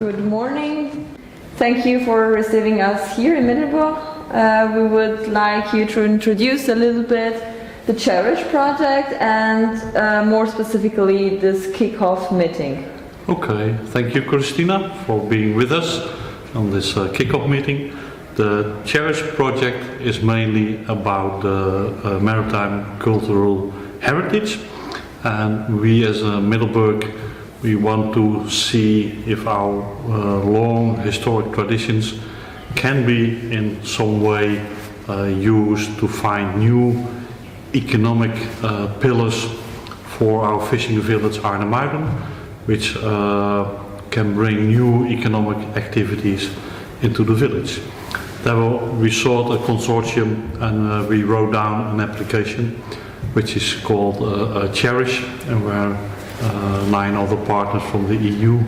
Good morning. Thank you for receiving us here in Middelburg. We would like you to introduce a little bit the Cherish project and more specifically this kick-off meeting. Okay, thank you Christina for being with us on this kick-off meeting. The Cherish project is mainly about maritime cultural heritage, and we as Middelburg, we want to see if our long historic traditions can be in some way used to find new economic pillars for our fishing village Arnhem-Muiden, which can bring new economic activities into the village. Then we sought a consortium and we wrote down an application which is called Cherish, and where 9 other partners from the EU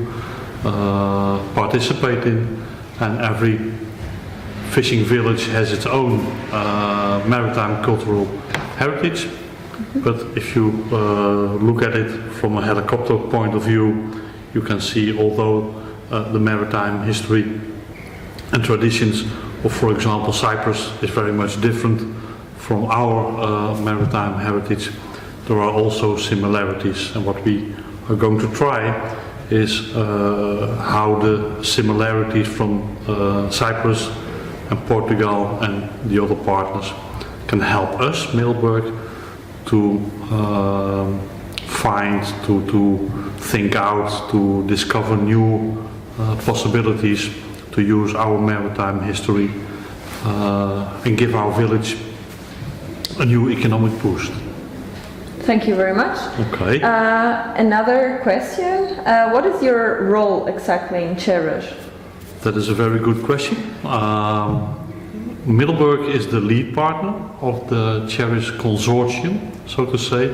participate in, and every fishing village has its own maritime cultural heritage. But if you look at it from a helicopter point of view, you can see although the maritime history and traditions of, for example, Cyprus is very much different from our maritime heritage, there are also similarities, and what we are going to try is how the similarities from Cyprus and Portugal and the other partners can help us, Middelburg, to find, to think out, to discover new possibilities to use our maritime history and give our village a new economic boost. Thank you very much. Okay. Another question. What is your role exactly in Cherish? That is a very good question. Middelburg is the lead partner of the Cherish consortium, so to say.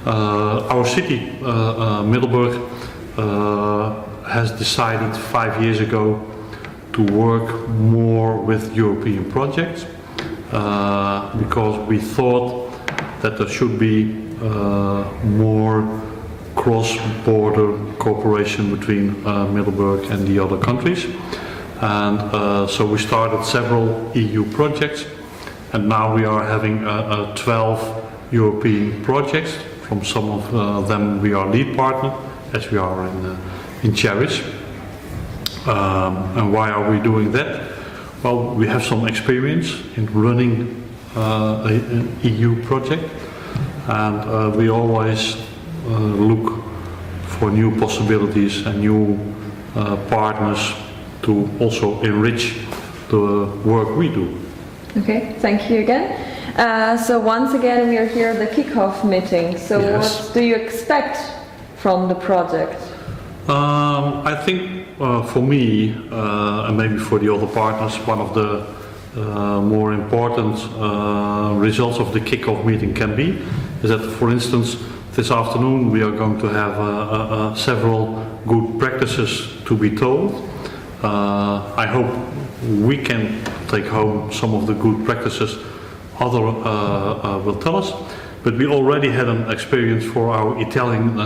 Our city, Middelburg, has decided 5 years ago to work more with European projects because we thought that there should be more cross-border cooperation between Middelburg and the other countries. And so we started several EU projects, and now we are having 12 European projects. From some of them we are lead partner, as we are in Cherish. And why are we doing that? Well, we have some experience in running an EU project, and we always look for new possibilities and new partners to also enrich the work we do. Okay, thank you again. So once again we are here at the kick-off meeting. So Yes. What do you expect from the project? I think for me and maybe for the other partners, one of the more important results of the kick-off meeting can be is that, for instance, this afternoon we are going to have several good practices to be told. I hope we can take home some of the good practices others will tell us. But we already had an experience for our Italian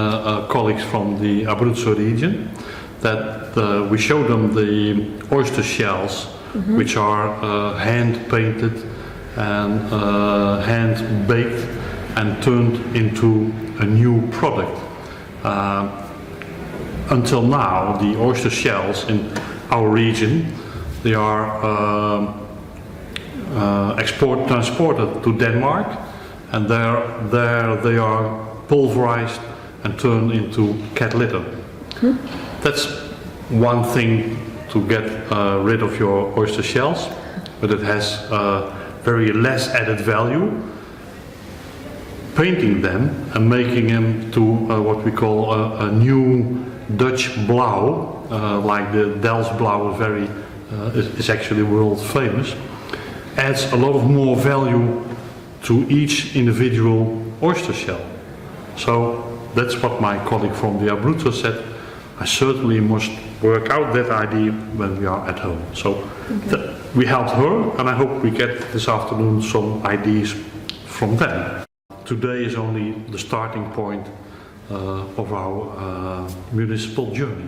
colleagues from the Abruzzo region, that we showed them the oyster shells, which are hand-painted and hand-baked and turned into a new product. Until now, the oyster shells in our region, they are transported to Denmark, and there they are pulverized and turned into cat litter. That's one thing to get rid of your oyster shells, but it has very less added value. Painting them and making them to what we call a new Dutch blauw, like the Delft blauw is actually world famous, adds a lot of more value to each individual oyster shell. So that's what my colleague from the Abruzzo said. I certainly must work out that idea when we are at home. So we helped her, and I hope we get this afternoon some ideas from them. Today is only the starting point of our municipal journey.